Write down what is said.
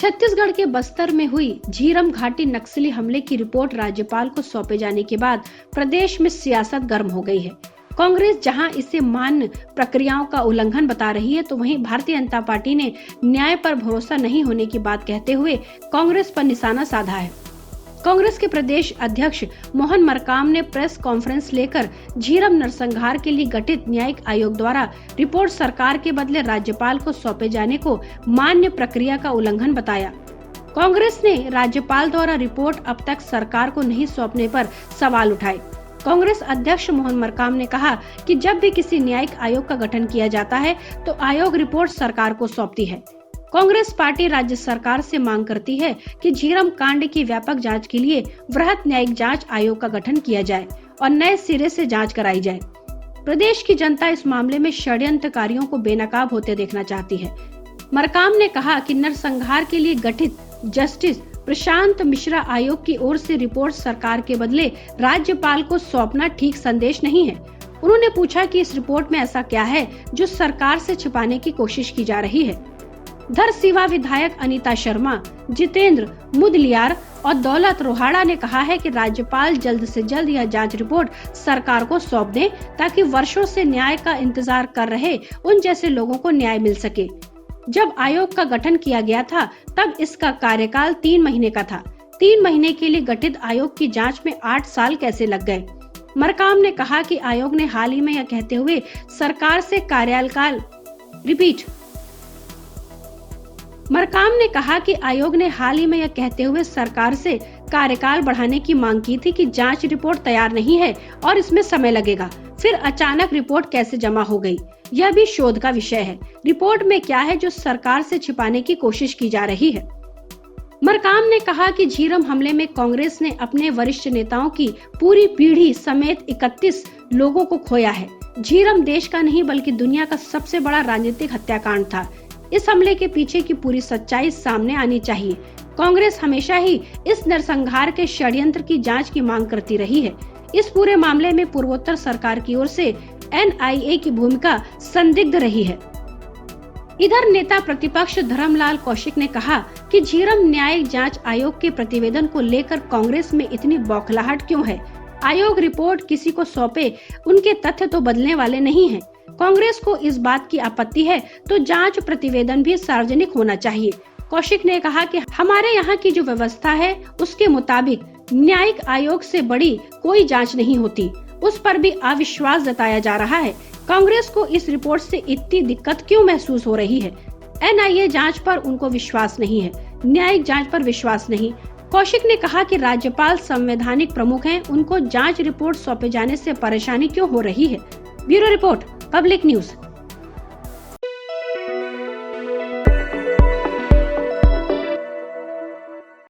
छत्तीसगढ़ के बस्तर में हुई झीरम घाटी नक्सली हमले की रिपोर्ट राज्यपाल को सौंपे जाने के बाद प्रदेश में सियासत गर्म हो गई है। कांग्रेस जहां इसे मान्य प्रक्रियाओं का उल्लंघन बता रही है, तो वहीं भारतीय जनता पार्टी ने न्याय पर भरोसा नहीं होने की बात कहते हुए कांग्रेस पर निशाना साधा है। कांग्रेस के प्रदेश अध्यक्ष मोहन मरकाम ने प्रेस कॉन्फ्रेंस लेकर झीरम नरसंहार के लिए गठित न्यायिक आयोग द्वारा रिपोर्ट सरकार के बदले राज्यपाल को सौंपे जाने को मान्य प्रक्रिया का उल्लंघन बताया। कांग्रेस ने राज्यपाल द्वारा रिपोर्ट अब तक सरकार को नहीं सौंपने पर सवाल उठाए। कांग्रेस अध्यक्ष मोहन मरकाम ने कहा कि जब भी किसी न्यायिक आयोग का गठन किया जाता है तो आयोग रिपोर्ट सरकार को सौंपती है। कांग्रेस पार्टी राज्य सरकार से मांग करती है कि झीरम कांड की व्यापक जांच के लिए वृहत न्यायिक जांच आयोग का गठन किया जाए और नए सिरे से जांच कराई जाए। प्रदेश की जनता इस मामले में षड्यंत्रकारियों को बेनकाब होते देखना चाहती है। मरकाम ने कहा कि नरसंहार के लिए गठित जस्टिस प्रशांत मिश्रा आयोग की ओर से रिपोर्ट सरकार के बदले राज्यपाल को सौंपना ठीक संदेश नहीं है। उन्होंने पूछा कि इस रिपोर्ट में ऐसा क्या है जो सरकार से छिपाने की कोशिश की जा रही है। धरसीवा विधायक अनीता शर्मा, जितेंद्र मुदलियार और दौलत रोहाड़ा ने कहा है कि राज्यपाल जल्द से जल्द यह जांच रिपोर्ट सरकार को सौंप दें ताकि वर्षों से न्याय का इंतजार कर रहे उन जैसे लोगों को न्याय मिल सके। जब आयोग का गठन किया गया था तब इसका कार्यकाल 3 महीने का था। 3 महीने के लिए गठित आयोग की जांच में 8 साल कैसे लग गए। मरकाम ने कहा कि आयोग ने हाल ही में यह कहते हुए सरकार से कार्यकाल बढ़ाने की मांग की थी कि जांच रिपोर्ट तैयार नहीं है और इसमें समय लगेगा। फिर अचानक रिपोर्ट कैसे जमा हो गई, यह भी शोध का विषय है। रिपोर्ट में क्या है जो सरकार से छिपाने की कोशिश की जा रही है। मरकाम ने कहा कि झीरम हमले में कांग्रेस ने अपने वरिष्ठ नेताओं की पूरी पीढ़ी समेत 31 लोगों को खोया है। झीरम देश का नहीं बल्कि दुनिया का सबसे बड़ा राजनीतिक हत्याकांड था। इस हमले के पीछे की पूरी सच्चाई सामने आनी चाहिए। कांग्रेस हमेशा ही इस नरसंहार के षड्यंत्र की जांच की मांग करती रही है। इस पूरे मामले में पूर्वोत्तर सरकार की ओर से NIA की भूमिका संदिग्ध रही है। इधर नेता प्रतिपक्ष धर्मलाल कौशिक ने कहा कि झीरम न्यायिक जांच आयोग के प्रतिवेदन को लेकर कांग्रेस में इतनी बौखलाहट क्यों है। आयोग रिपोर्ट किसी को सौंपे, उनके तथ्य तो बदलने वाले नहीं हैं। कांग्रेस को इस बात की आपत्ति है तो जांच प्रतिवेदन भी सार्वजनिक होना चाहिए। कौशिक ने कहा कि हमारे यहाँ की जो व्यवस्था है उसके मुताबिक न्यायिक आयोग से बड़ी कोई जांच नहीं होती। उस पर भी अविश्वास जताया जा रहा है। कांग्रेस को इस रिपोर्ट से इतनी दिक्कत क्यों महसूस हो रही है। NIA जांच पर उनको विश्वास नहीं है, न्यायिक जांच पर विश्वास नहीं। कौशिक ने कहा कि राज्यपाल संवैधानिक प्रमुख हैं, उनको जांच रिपोर्ट सौंपे जाने से परेशानी क्यों हो रही है। Bureau report, public news.